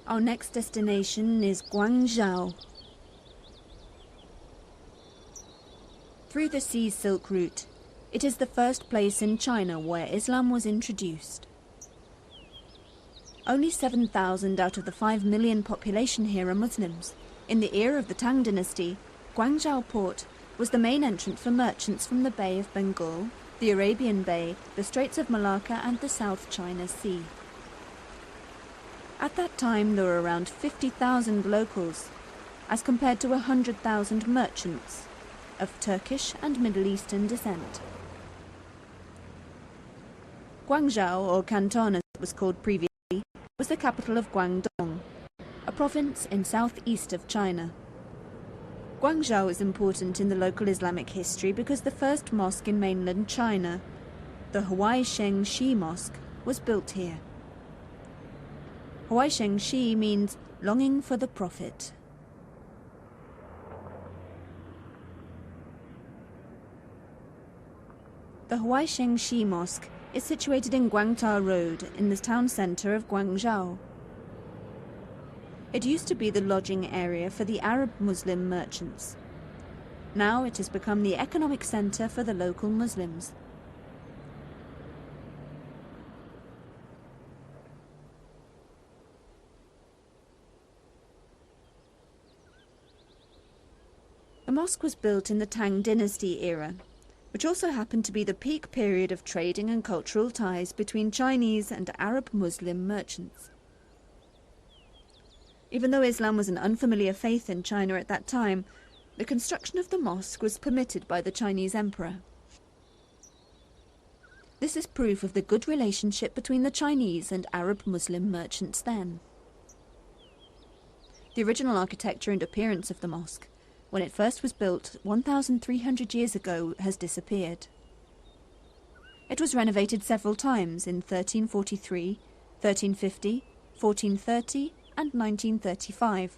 Our next destination is Guangzhou. Through the Sea Silk Route, it is the first place in China where Islam was introduced. Only 7,000 out of the 5 million population here are Muslims. In the era of the Tang dynasty, Guangzhou port was the main entrance for merchants from the Bay of Bengal, the Arabian Bay, the Straits of Malacca and the South China Sea. At that time there were around 50,000 locals, as compared to 100,000 merchants of Turkish and Middle Eastern descent. Guangzhou, or Canton as it was called previously, was the capital of Guangdong, a province in southeast of China. Guangzhou is important in the local Islamic history because the first mosque in mainland China, the Huaisheng Shi Mosque, was built here. Huaisheng Shi means longing for the Prophet. The Huaisheng Shi Mosque is situated in Guangta Road in the town centre of Guangzhou. It used to be the lodging area for the Arab Muslim merchants. Now it has become the economic centre for the local Muslims. The mosque was built in the Tang dynasty era, which also happened to be the peak period of trading and cultural ties between Chinese and Arab Muslim merchants. Even though Islam was an unfamiliar faith in China at that time, the construction of the mosque was permitted by the Chinese emperor. This is proof of the good relationship between the Chinese and Arab Muslim merchants then. The original architecture and appearance of the mosque, when it first was built 1,300 years ago, has disappeared. It was renovated several times in 1343, 1350, 1430 and 1935.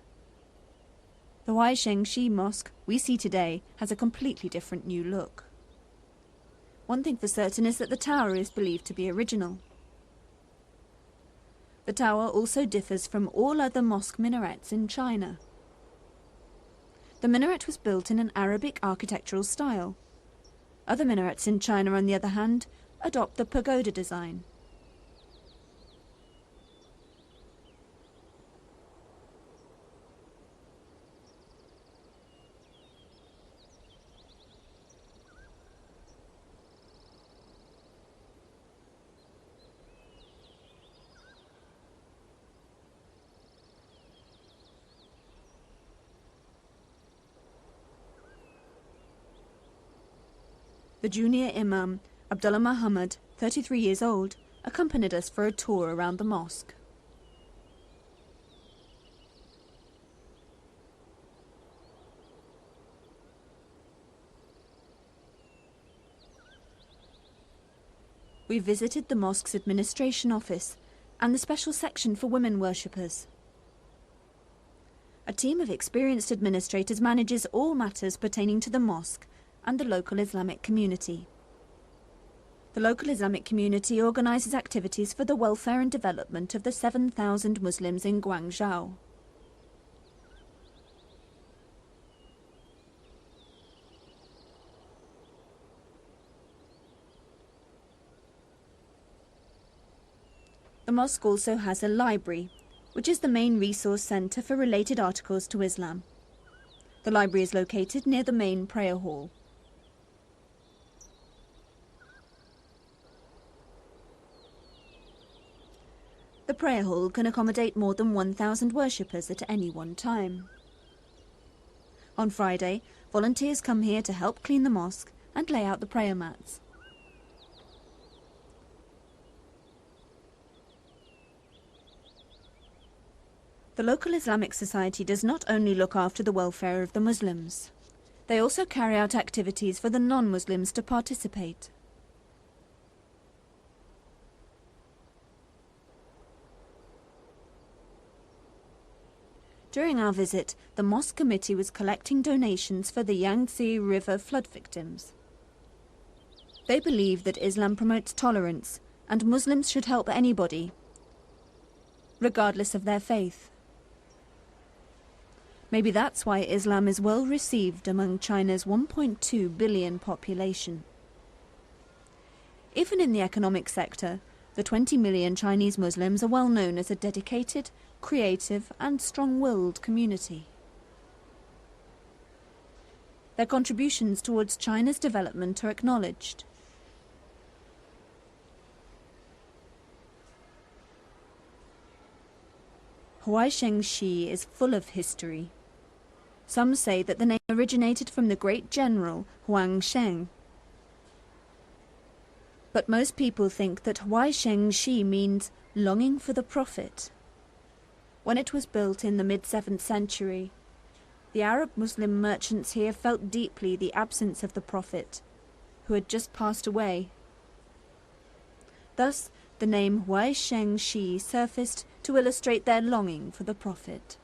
The Huaisheng Shi Mosque we see today has a completely different new look. One thing for certain is that the tower is believed to be original. The tower also differs from all other mosque minarets in China. The minaret was built in an Arabic architectural style. Other minarets in China, on the other hand, adopt the pagoda design. The junior Imam, Abdullah Muhammad, 33 years old, accompanied us for a tour around the mosque. We visited the mosque's administration office and the special section for women worshippers. A team of experienced administrators manages all matters pertaining to the mosque and the local Islamic community. The local Islamic community organises activities for the welfare and development of the 7,000 Muslims in Guangzhou. The mosque also has a library, which is the main resource centre for related articles to Islam. The library is located near the main prayer hall. The prayer hall can accommodate more than 1,000 worshippers at any one time. On Friday, volunteers come here to help clean the mosque and lay out the prayer mats. The local Islamic Society does not only look after the welfare of the Muslims. They also carry out activities for the non-Muslims to participate. During our visit, the mosque committee was collecting donations for the Yangtze River flood victims. They believe that Islam promotes tolerance and Muslims should help anybody, regardless of their faith. Maybe that's why Islam is well received among China's 1.2 billion population. Even in the economic sector, the 20 million Chinese Muslims are well known as a dedicated, creative and strong-willed community. Their contributions towards China's development are acknowledged. Huaishengxi is full of history. Some say that the name originated from the great general Huang Sheng. But most people think that Huaishengxi means longing for the Prophet. When it was built in the mid-7th century, the Arab Muslim merchants here felt deeply the absence of the Prophet, who had just passed away. Thus, the name Huaishengxi surfaced to illustrate their longing for the Prophet.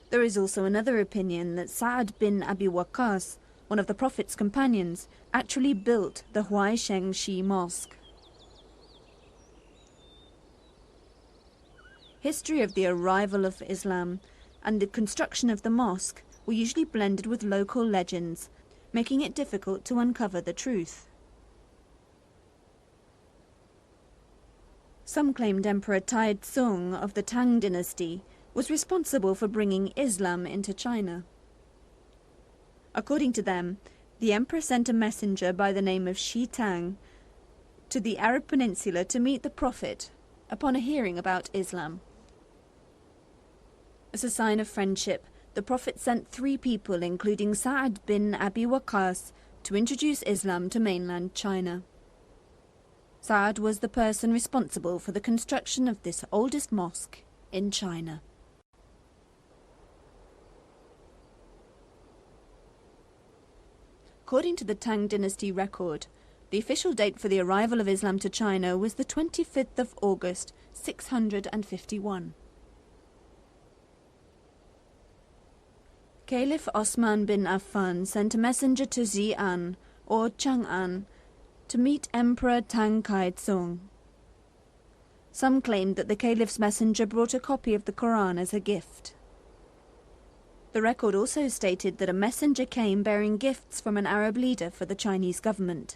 There is also another opinion that Sa'ad bin Abi Waqqas, one of the Prophet's companions, actually built the Huaishengxi mosque. History of the arrival of Islam and the construction of the mosque were usually blended with local legends, making it difficult to uncover the truth. Some claimed Emperor Taizong of the Tang dynasty was responsible for bringing Islam into China. According to them, the emperor sent a messenger by the name of Shi Tang to the Arab Peninsula to meet the Prophet upon a hearing about Islam. As a sign of friendship, the Prophet sent 3 people, including Sa'ad bin Abi Waqqas, to introduce Islam to mainland China. Sa'ad was the person responsible for the construction of this oldest mosque in China. According to the Tang dynasty record, the official date for the arrival of Islam to China was the 25th of August, 651. Caliph Osman bin Affan sent a messenger to Xi'an, or Chang'an, to meet Emperor Tang Kaizong. Some claimed that the caliph's messenger brought a copy of the Quran as a gift. The record also stated that a messenger came bearing gifts from an Arab leader for the Chinese government.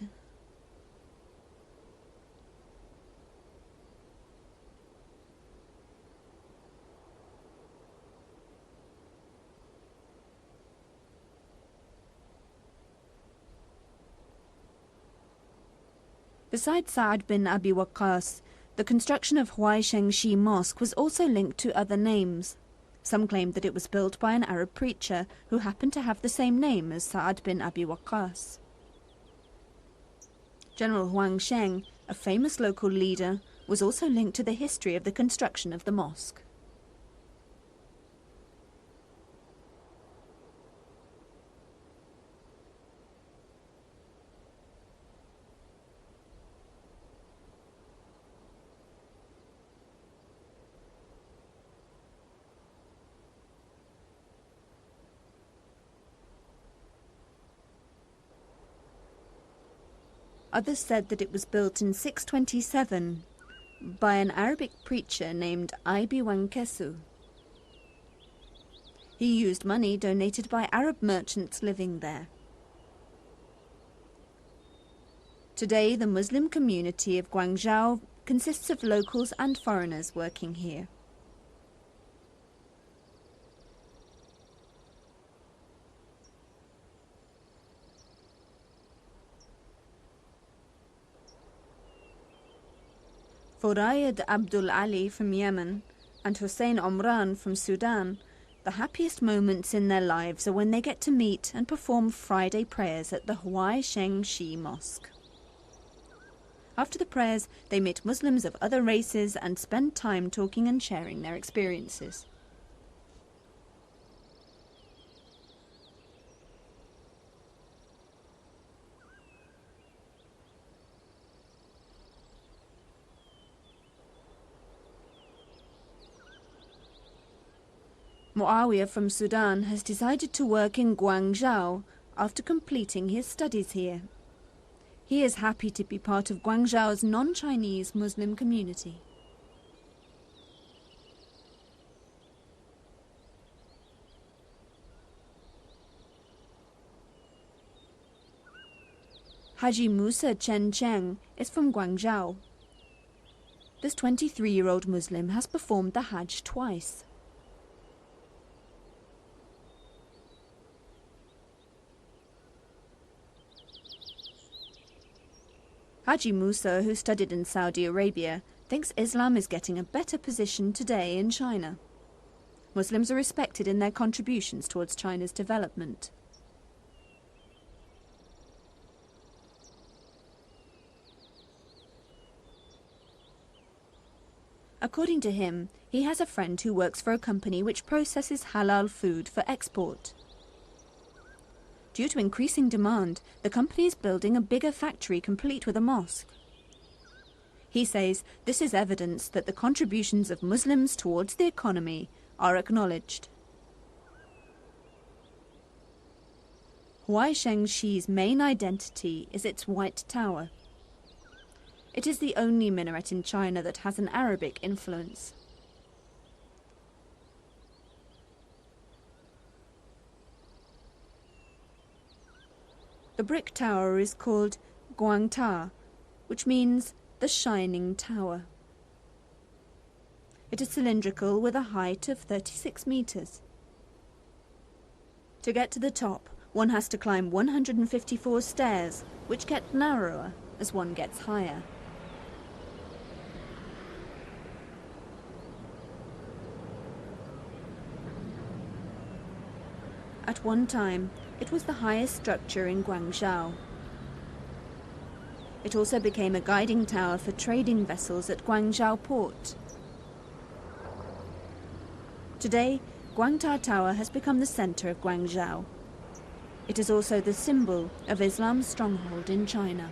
Besides Sa'ad bin Abi Waqqas, the construction of Huaishengxi Mosque was also linked to other names. Some claimed that it was built by an Arab preacher who happened to have the same name as Sa'ad bin Abi Waqqas. General Huang Sheng, a famous local leader, was also linked to the history of the construction of the mosque. Others said that it was built in 627 by an Arabic preacher named Ibi Wankesu. He used money donated by Arab merchants living there. Today, the Muslim community of Guangzhou consists of locals and foreigners working here. For Rayed Abdul Ali from Yemen and Hussein Omran from Sudan, the happiest moments in their lives are when they get to meet and perform Friday prayers at the Huaishengxi Mosque. After the prayers, they meet Muslims of other races and spend time talking and sharing their experiences. Muawiyah from Sudan has decided to work in Guangzhou after completing his studies here. He is happy to be part of Guangzhou's non-Chinese Muslim community. Haji Musa Chen Cheng is from Guangzhou. This 23-year-old Muslim has performed the Hajj twice. Haji Musa, who studied in Saudi Arabia, thinks Islam is getting a better position today in China. Muslims are respected in their contributions towards China's development. According to him, he has a friend who works for a company which processes halal food for export. Due to increasing demand, the company is building a bigger factory complete with a mosque. He says this is evidence that the contributions of Muslims towards the economy are acknowledged. Huaishengxi's main identity is its white tower. It is the only minaret in China that has an Arabic influence. The brick tower is called Guangta, which means the shining tower. It is cylindrical with a height of 36 meters. To get to the top, one has to climb 154 stairs, which get narrower as one gets higher. At one time, it was the highest structure in Guangzhou. It also became a guiding tower for trading vessels at Guangzhou port. Today, Guangta Tower has become the center of Guangzhou. It is also the symbol of Islam's stronghold in China.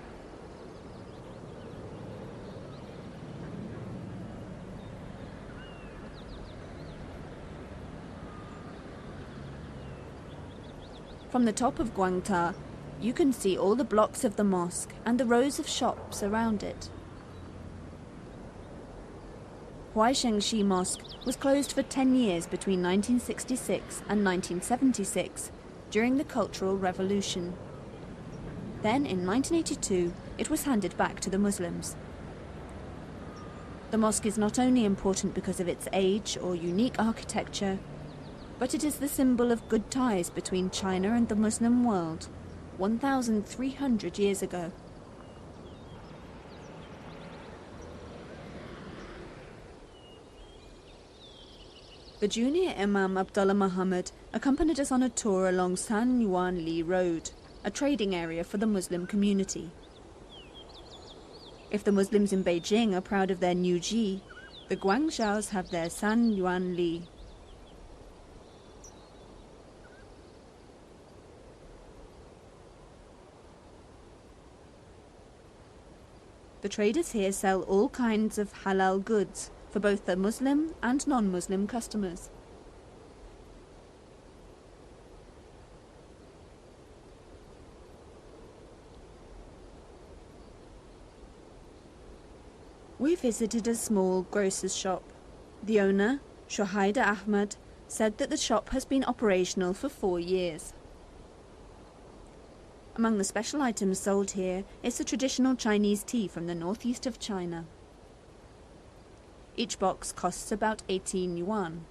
From the top of Guangta, you can see all the blocks of the mosque and the rows of shops around it. Huaishengxi Mosque was closed for 10 years between 1966 and 1976 during the Cultural Revolution. Then, in 1982, it was handed back to the Muslims. The mosque is not only important because of its age or unique architecture, but it is the symbol of good ties between China and the Muslim world 1,300 years ago. The junior Imam Abdullah Muhammad accompanied us on a tour along San Yuan Li Road, a trading area for the Muslim community. If the Muslims in Beijing are proud of their New Ji, the Guangzhous have their San Yuan Li. The traders here sell all kinds of halal goods for both the Muslim and non-Muslim customers. We visited a small grocer's shop. The owner, Shohaida Ahmad, said that the shop has been operational for 4 years. Among the special items sold here is the traditional Chinese tea from the northeast of China. Each box costs about 18 yuan.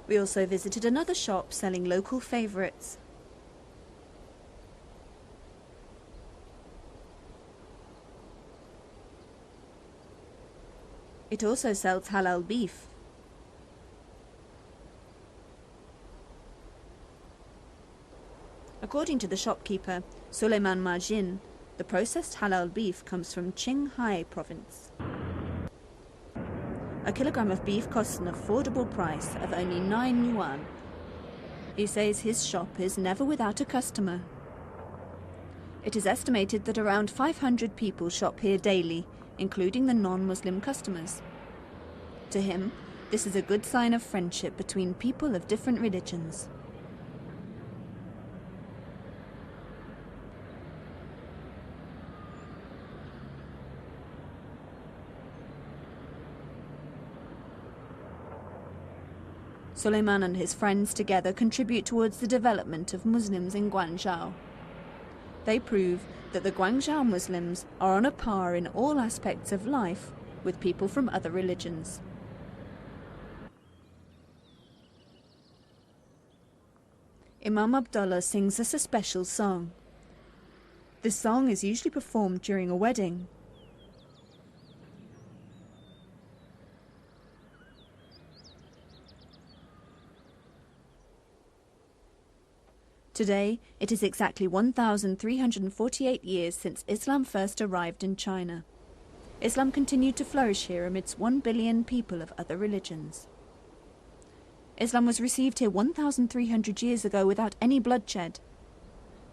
We also visited another shop selling local favorites. It also sells halal beef. According to the shopkeeper, Suleiman Majin, the processed halal beef comes from Qinghai province. A kilogram of beef costs an affordable price of only 9 yuan. He says his shop is never without a customer. It is estimated that around 500 people shop here daily, including the non-Muslim customers. To him, this is a good sign of friendship between people of different religions. Suleiman and his friends together contribute towards the development of Muslims in Guangzhou. They prove that the Guangzhou Muslims are on a par in all aspects of life with people from other religions. Imam Abdullah sings us a special song. This song is usually performed during a wedding. Today, it is exactly 1,348 years since Islam first arrived in China. Islam continued to flourish here amidst 1 billion people of other religions. Islam was received here 1,300 years ago without any bloodshed,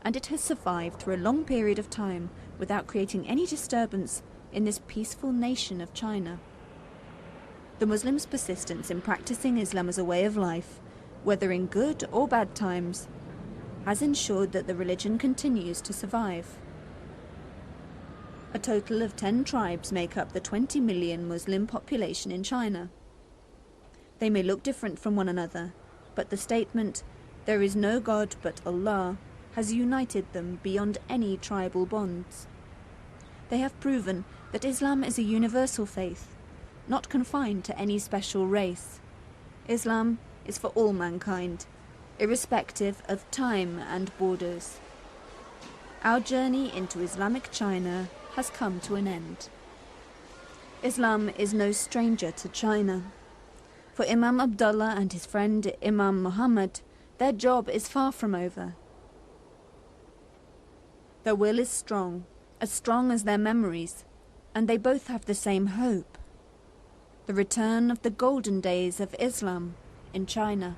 and it has survived through a long period of time without creating any disturbance in this peaceful nation of China. The Muslims' persistence in practicing Islam as a way of life, whether in good or bad times, has ensured that the religion continues to survive. A total of 10 tribes make up the 20 million Muslim population in China. They may look different from one another, but the statement, "There is no God but Allah," has united them beyond any tribal bonds. They have proven that Islam is a universal faith, not confined to any special race. Islam is for all mankind, irrespective of time and borders. Our journey into Islamic China has come to an end. Islam is no stranger to China. For Imam Abdullah and his friend Imam Muhammad, their job is far from over. Their will is strong as their memories, and they both have the same hope: the return of the golden days of Islam in China.